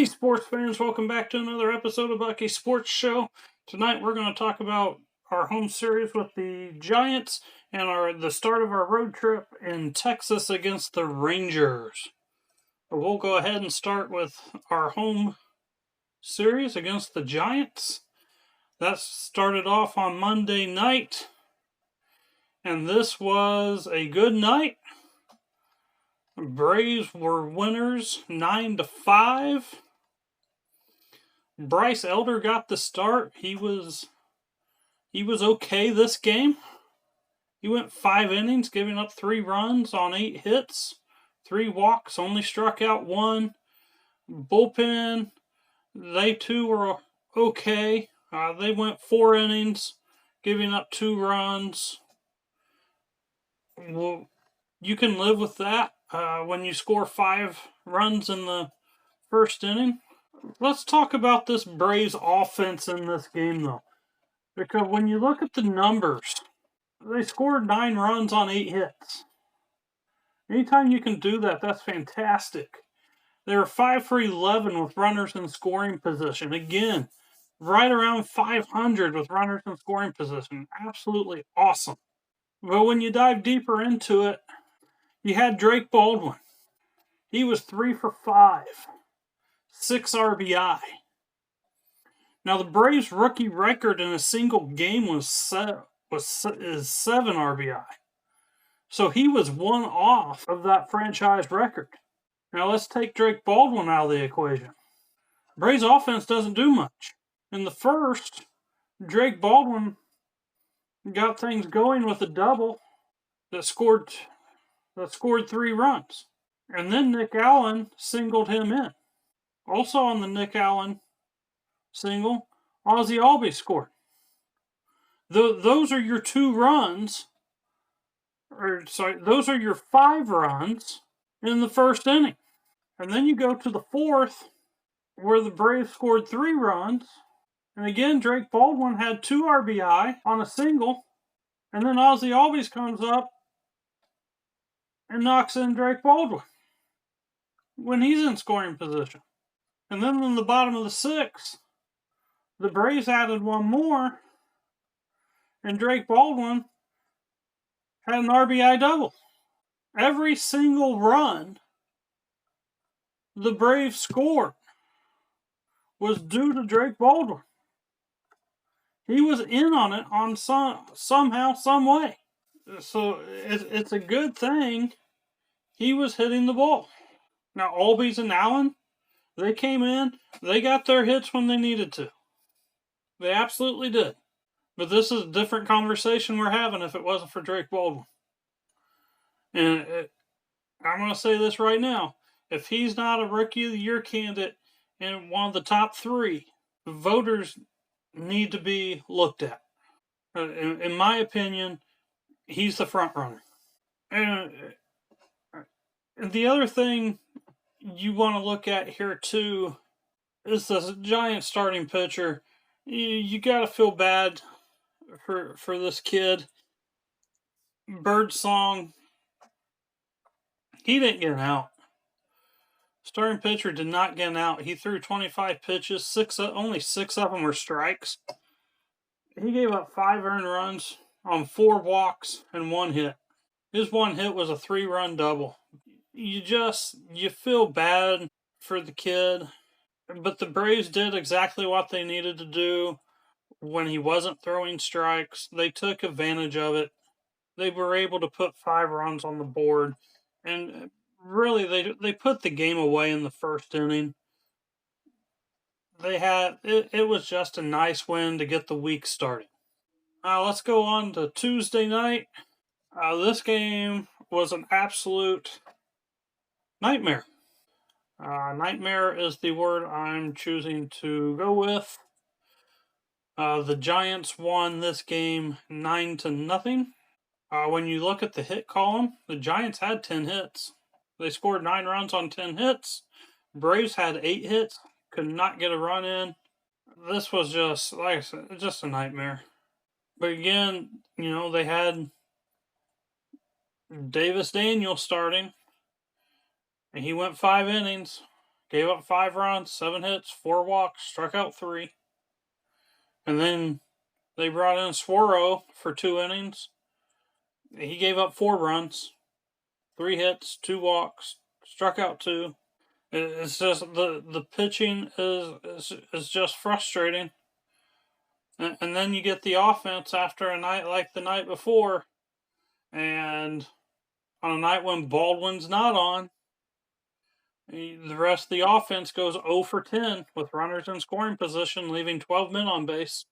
Hey, sports fans, welcome back to another episode of Bucky Sports Show. Tonight we're going to talk about our home series with the Giants and the start of our road trip in Texas against the Rangers. We'll go ahead and start with our home series against the Giants. That started off on Monday night, and this was a good night. Braves were winners 9-5. Bryce Elder got the start. He was okay this game. He went 5 innings, giving up 3 runs on 8 hits, 3 walks, only struck out 1. Bullpen, they too were okay. They went 4 innings, giving up 2 runs. Well, you can live with that when you score 5 runs in the first inning. Let's talk about this Braves offense in this game, though. Because when you look at the numbers, they scored 9 runs on 8 hits. Anytime you can do that, that's fantastic. They were 5 for 11 with runners in scoring position. Again, right around 500 with runners in scoring position. Absolutely awesome. But when you dive deeper into it, you had Drake Baldwin. He was 3 for 5. 6 RBI. Now, the Braves' rookie record in a single game is 7 RBI. So he was one off of that franchise record. Now, let's take Drake Baldwin out of the equation. Braves' offense doesn't do much. In the first, Drake Baldwin got things going with a double that scored 3 runs. And then Nick Allen singled him in. Also on the Nick Allen single, Ozzie Albies scored. Those are your 2 runs. Those are your 5 runs in the first inning. And then you go to the fourth, where the Braves scored 3 runs. And again, Drake Baldwin had 2 RBI on a single. And then Ozzie Albies comes up and knocks in Drake Baldwin when he's in scoring position. And then in the bottom of the 6th, the Braves added 1 more, and Drake Baldwin had an RBI double. Every single run the Braves scored was due to Drake Baldwin. He was in on it on somehow, some way. So it's a good thing he was hitting the ball. Now, Albies and Allen, they came in, they got their hits when they needed to. They absolutely did. But this is a different conversation we're having if it wasn't for Drake Baldwin. And I'm going to say this right now. If he's not a Rookie of the Year candidate and one of the top 3, voters need to be looked at. In my opinion, he's the front runner. And the other thing you want to look at here too is the Giant starting pitcher. You got to feel bad for this kid. Birdsong, he didn't get an out. Starting pitcher did not get an out. He threw 25 pitches. Only 6 of them were strikes. He gave up 5 earned runs on 4 walks and 1 hit. His 1 hit was a 3-run double. You feel bad for the kid. But the Braves did exactly what they needed to do when he wasn't throwing strikes. They took advantage of it. They were able to put 5 runs on the board. And really, they put the game away in the first inning. It was just a nice win to get the week started. Now let's go on to Tuesday night. This game was an absolute nightmare. Nightmare is the word I'm choosing to go with. The Giants won this game 9-0. When you look at the hit column, the Giants had 10 hits. They scored 9 runs on 10 hits. Braves had 8 hits, could not get a run in. This was just, like I said, just a nightmare. But again, they had Davis Daniels starting, and he went 5 innings, gave up 5 runs, 7 hits, 4 walks, struck out 3. And then they brought in Suero for 2 innings. He gave up 4 runs, 3 hits, 2 walks, struck out 2. It's just the pitching is just frustrating. And then you get the offense after a night like the night before, and on a night when Baldwin's not on, the rest of the offense goes 0 for 10 with runners in scoring position, leaving 12 men on base.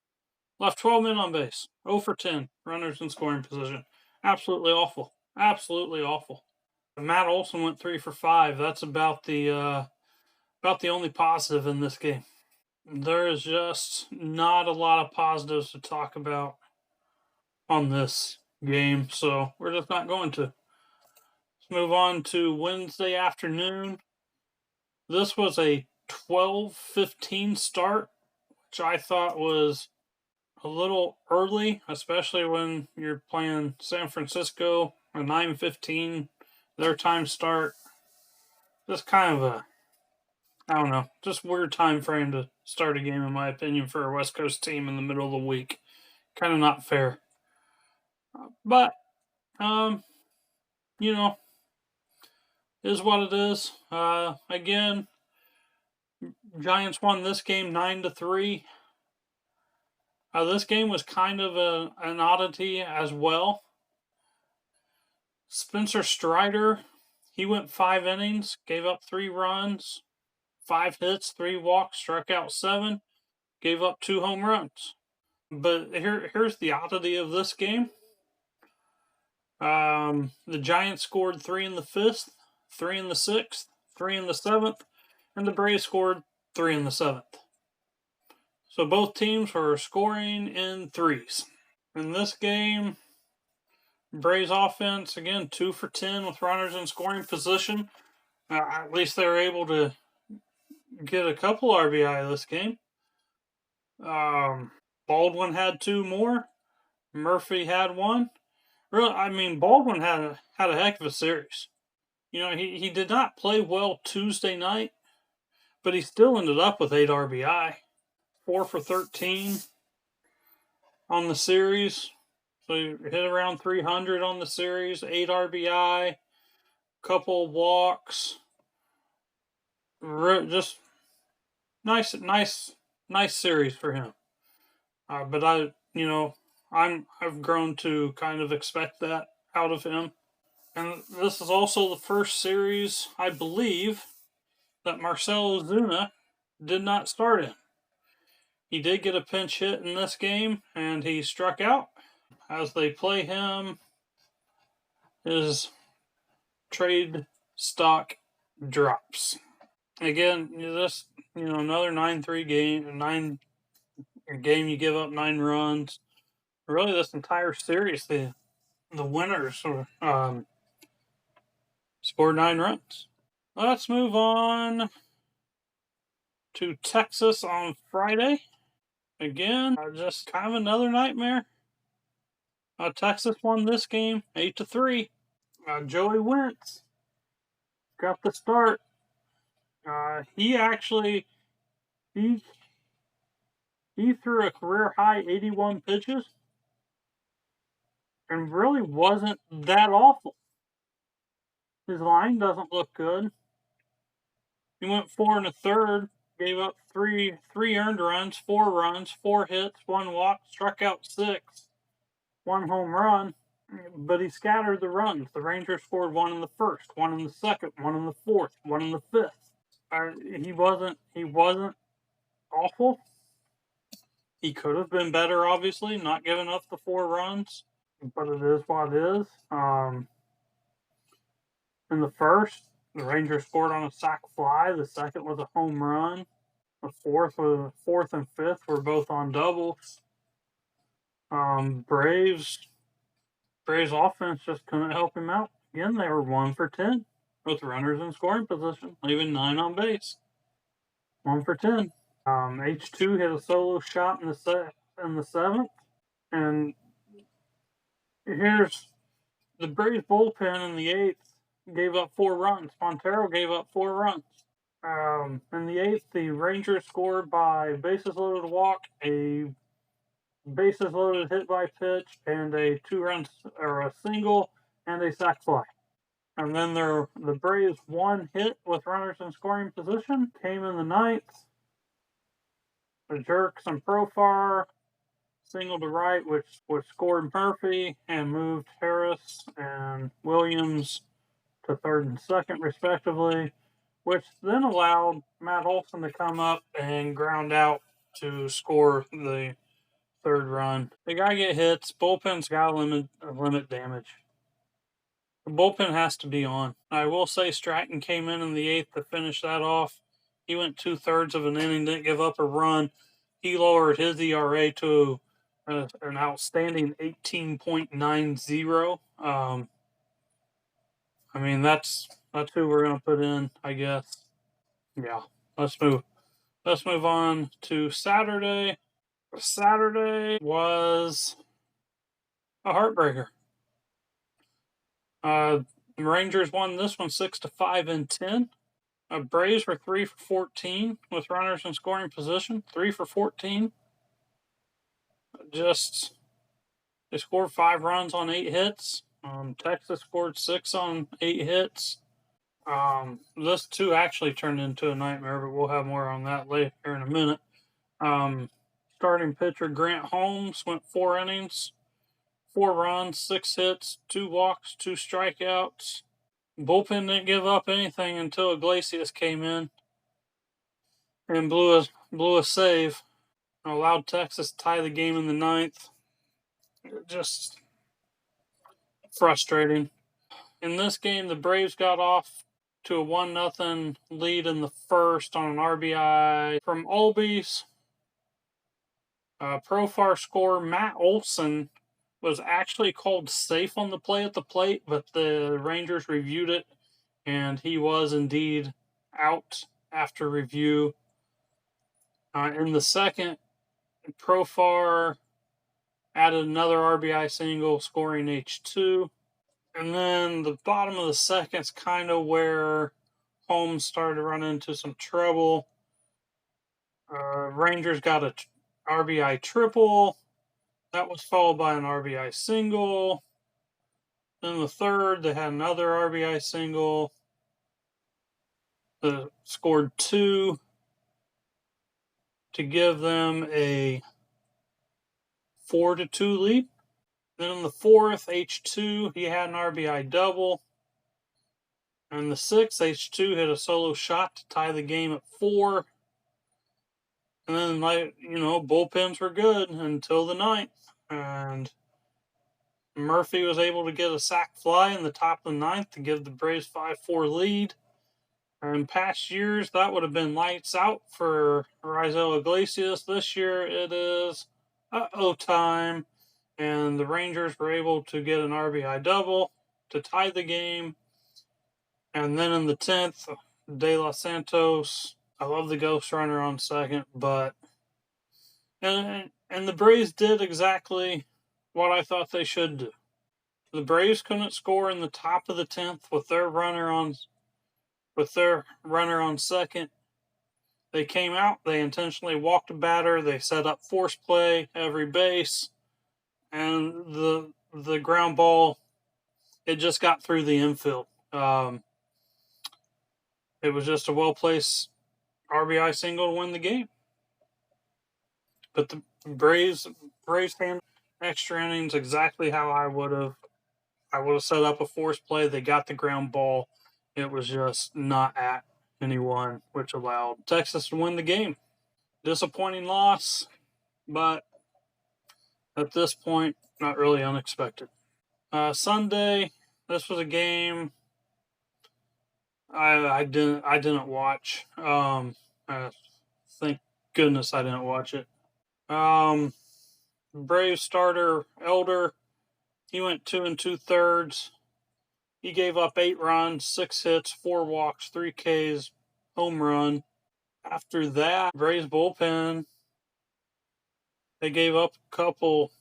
Left 12 men on base. 0 for 10 runners in scoring position. Absolutely awful. Absolutely awful. Matt Olson went 3 for 5. That's about the only positive in this game. There is just not a lot of positives to talk about on this game, so we're just not going to. Let's move on to Wednesday afternoon. This was a 12:15 start, which I thought was a little early, especially when you're playing San Francisco, a 9:15 their time start. Just kind of a, I don't know, just weird time frame to start a game, in my opinion, for a West Coast team in the middle of the week. Kind of not fair. But, you know, is what it is. Again, Giants won this game 9-3. This game was kind of an oddity as well. Spencer Strider, he went 5 innings, gave up 3 runs, 5 hits, 3 walks, struck out 7, gave up 2 home runs. But here's the oddity of this game. The Giants scored 3 in the 5th, 3 in the 6th, 3 in the 7th, and the Braves scored 3 in the 7th. So both teams were scoring in threes. In this game, Braves offense, again, 2 for 10 with runners in scoring position. At least they were able to get a couple RBI this game. Baldwin had 2 more. Murphy had 1. Really, I mean, Baldwin had a heck of a series. You know, he did not play well Tuesday night, but he still ended up with 8 RBI. 4 for 13 on the series. So he hit around 300 on the series, 8 RBI, couple walks. Just nice series for him. But I've grown to kind of expect that out of him. And this is also the first series, I believe, that Marcell Ozuna did not start in. He did get a pinch hit in this game, and he struck out. As they play him, his trade stock drops. Again, another 9-3 game. Game you give up 9 runs. Really, this entire series, the winners scored 9 runs. Let's move on to Texas on Friday. Again, just kind of another nightmare. Texas won this game 8-3. Joey Wentz got the start. He actually he threw a career high 81 pitches and really wasn't that awful. His line doesn't look good. He went 4 1/3, gave up three earned runs, 4 hits, 1 walk, struck out 6, 1 home run. But he scattered the runs. The Rangers scored 1 in the 1st, 1 in the 2nd, 1 in the 4th, 1 in the 5th. He wasn't awful. He could have been better, obviously, not giving up the 4 runs, but it is what it is. In the 1st, the Rangers scored on a sac fly. The 2nd was a home run. The 4th and 5th were both on doubles. Braves offense just couldn't help him out. Again, they were 1 for 10 with runners in scoring position, leaving 9 on base. 1 for 10. H2 hit a solo shot in the 7th, and here's the Braves bullpen in the 8th gave up 4 runs. Montero gave up 4 runs. In the eighth, the Rangers scored by bases loaded walk, a bases loaded hit by pitch, and a 2-run or a single and a sac fly. And then the Braves' one hit with runners in scoring position came in the ninth. The Jerks and Profar single to right, which scored Murphy and moved Harris and Williams to third and second, respectively, which then allowed Matt Olson to come up and ground out to score the third run. The guy get hits. Bullpen's got to limit damage. The bullpen has to be on. I will say Stratton came in the eighth to finish that off. He went 2/3 of an inning, didn't give up a run. He lowered his ERA to an outstanding 18.90. I mean, that's who we're gonna put in, I guess. Yeah. Let's move on to Saturday. Saturday was a heartbreaker. The Rangers won this one 6-5 in 10. Braves were 3 for 14 with runners in scoring position. 3 for 14. They scored 5 runs on 8 hits. Texas scored 6 on 8 hits. This too actually turned into a nightmare, but we'll have more on that later in a minute. Starting pitcher Grant Holmes went 4 innings, 4 runs, 6 hits, 2 walks, 2 strikeouts. Bullpen didn't give up anything until Iglesias came in and blew a save and allowed Texas to tie the game in the ninth. Just frustrating. In this game, the Braves got off to a 1-0 lead in the first on an RBI from Albies. Profar scorer Matt Olson was actually called safe on the play at the plate, but the Rangers reviewed it, and he was indeed out after review. In the second, Profar added another RBI single, scoring H2. And then the bottom of the second's kind of where Holmes started to run into some trouble. Rangers got a RBI triple. That was followed by an RBI single. Then the third, they had another RBI single. They scored 2 to give them a 4-2 lead. Then in the fourth, H2, he had an RBI double. And the sixth, H2 hit a solo shot to tie the game at 4. And then, bullpens were good until the ninth. And Murphy was able to get a sac fly in the top of the ninth to give the Braves 5-4 lead. And in past years, that would have been lights out for Raisel Iglesias. This year, it is time. And the Rangers were able to get an RBI double to tie the game. And then in the 10th, De Los Santos, I love the ghost runner on second, but and the Braves did exactly what I thought they should do. The Braves couldn't score in the top of the 10th with their runner on second. They came out, they intentionally walked a batter, they set up force play every base, and the ground ball, it just got through the infield. It was just a well-placed RBI single to win the game. But the Braves handled extra innings exactly how I would have set up a force play. They got the ground ball. It was just not at anyone, which allowed Texas to win the game. Disappointing loss, but at this point, not really unexpected. Sunday, this was a game I didn't watch. Thank goodness I didn't watch it. Brave starter Elder, he went 2 2/3. He gave up 8 runs, 6 hits, 4 walks, 3 Ks, home run. After that, Braves bullpen, they gave up a couple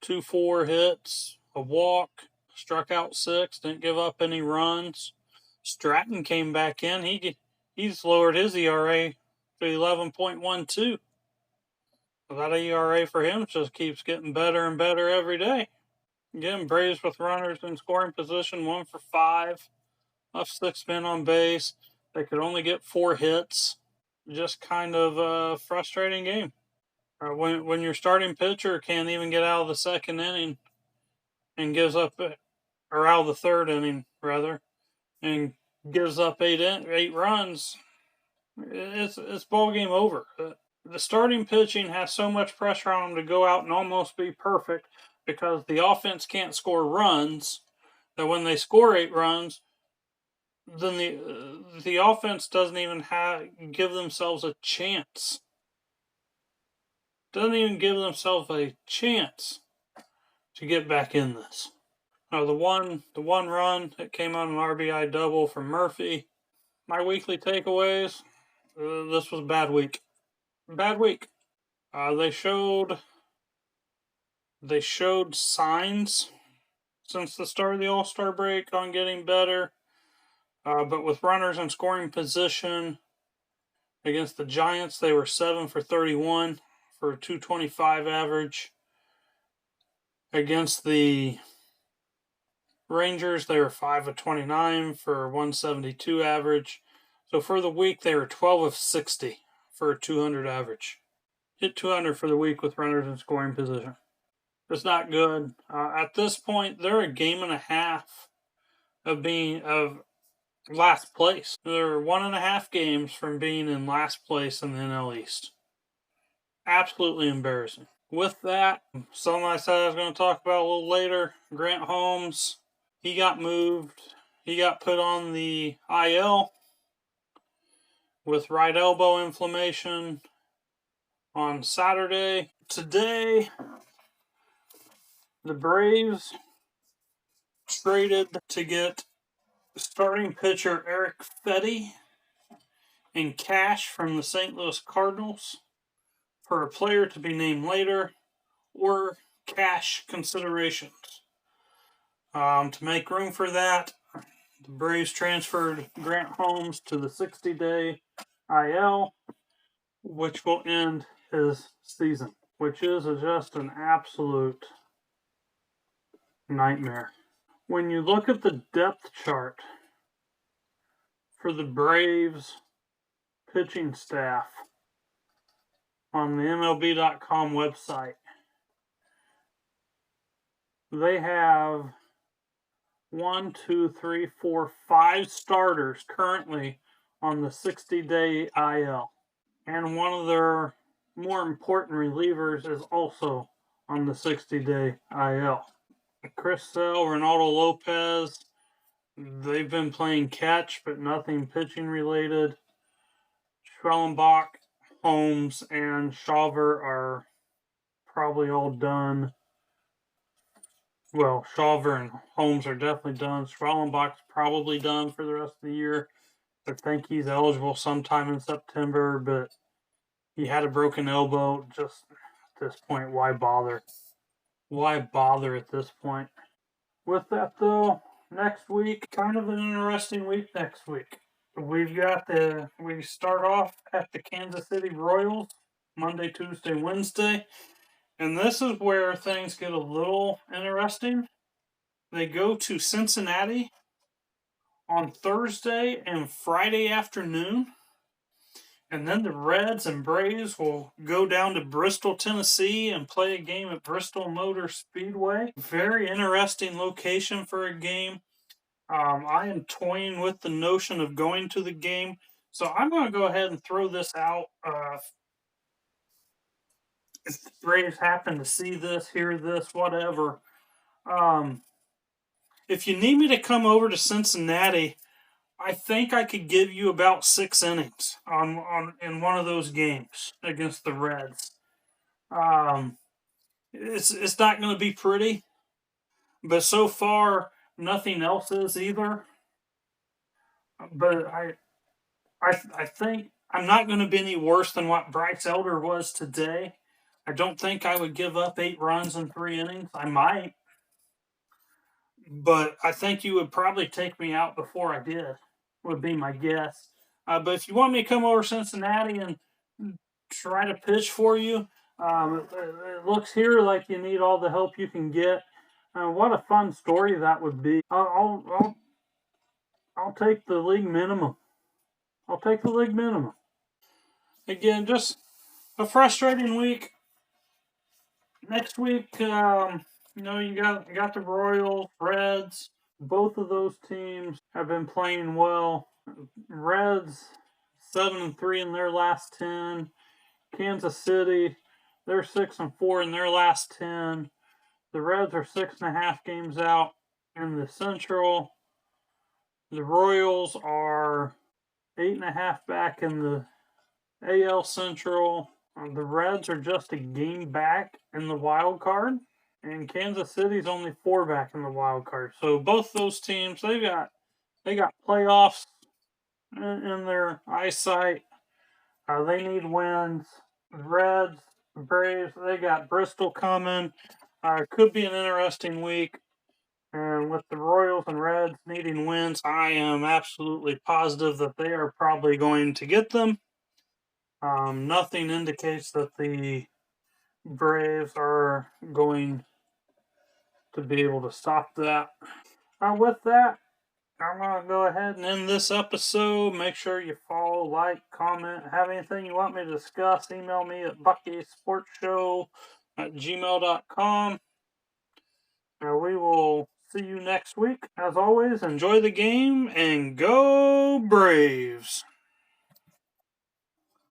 2-4 hits, a walk, struck out 6, didn't give up any runs. Stratton came back in. He's lowered his ERA to 11.12. That ERA for him just keeps getting better and better every day. Again, Braves with runners in scoring position, 1 for 5, left 6 men on base. They could only get 4 hits. Just kind of a frustrating game. When your starting pitcher can't even get out of the second inning and gives up, or out of the third inning rather, and gives up eight runs, it's ball game over. The starting pitching has so much pressure on them to go out and almost be perfect because the offense can't score runs. That when they score 8 runs, then the offense doesn't even give themselves a chance. Doesn't even give themselves a chance to get back in this. Now the one run that came on an RBI double from Murphy. My weekly takeaways: this was a bad week. Bad week. They showed signs since the start of the All-Star break on getting better. But with runners in scoring position against the Giants, they were 7 for 31 for a 225 average. Against the Rangers, they were 5 of 29 for 172 average. So for the week, they were 12 of 60 for a 200 average. Hit 200 for the week with runners in scoring position. It's not good. At this point, they're a game and a half of last place. They're 1.5 games from being in last place in the NL East. Absolutely embarrassing. With that, something I said I was going to talk about a little later, Grant Holmes, he got moved. He got put on the IL with right elbow inflammation on Saturday. Today, the Braves traded to get starting pitcher Erick Fedde in cash from the St. Louis Cardinals for a player to be named later or cash considerations. To make room for that, the Braves transferred Grant Holmes to the 60-day IL, which will end his season, which is just an absolute nightmare. When you look at the depth chart for the Braves pitching staff on the MLB.com website, they have 5 starters currently on the 60-day IL. And one of their more important relievers is also on the 60-day IL. Chris Sale, Ronaldo Lopez, they've been playing catch, but nothing pitching related. Schwellenbach, Holmes, and Shawver are probably all done. Well, Shawver and Holmes are definitely done. Schwellenbach's probably done for the rest of the year. I think he's eligible sometime in September, but he had a broken elbow. Just at this point, why bother? Why bother at this point? With that, though, next week, kind of an interesting week next week. We start off at the Kansas City Royals, Monday, Tuesday, Wednesday. And this is where things get a little interesting. They go to Cincinnati on Thursday and Friday afternoon. And then the Reds and Braves will go down to Bristol, Tennessee and play a game at Bristol Motor Speedway. Very interesting location for a game. I am toying with the notion of going to the game. So I'm going to go ahead and throw this out. If the Braves happen to see this, hear this, whatever. If you need me to come over to Cincinnati, I think I could give you about 6 innings in one of those games against the Reds. It's not going to be pretty, but so far nothing else is either. But I think I'm not going to be any worse than what Bryce Elder was today. I don't think I would give up 8 runs in 3 innings. I might, but I think you would probably take me out before I did, would be my guess. But if you want me to come over to Cincinnati and try to pitch for you, it looks here like you need all the help you can get. What a fun story that would be. I'll take the league minimum. I'll take the league minimum. Again, just a frustrating week. Next week, you got the Royals, Reds. Both of those teams have been playing well. Reds 7-3 in their last 10. Kansas City, they're 6-4 in their last 10. The Reds are 6.5 games out in the Central. The Royals are 8.5 back in the AL Central. The Reds are just a game back in the wild card, and Kansas City's only 4 back in the wild card. So both those teams, they got playoffs in their eyesight. They need wins. The Reds, the Braves, they got Bristol coming. Could be an interesting week. And with the Royals and Reds needing wins, I am absolutely positive that they are probably going to get them. Nothing indicates that the Braves are going to be able to stop that. With that, I'm going to go ahead and end this episode. Make sure you follow, like, comment. Have anything you want me to discuss, email me at buckysportshow@gmail.com. We will see you next week. As always, enjoy the game and go Braves!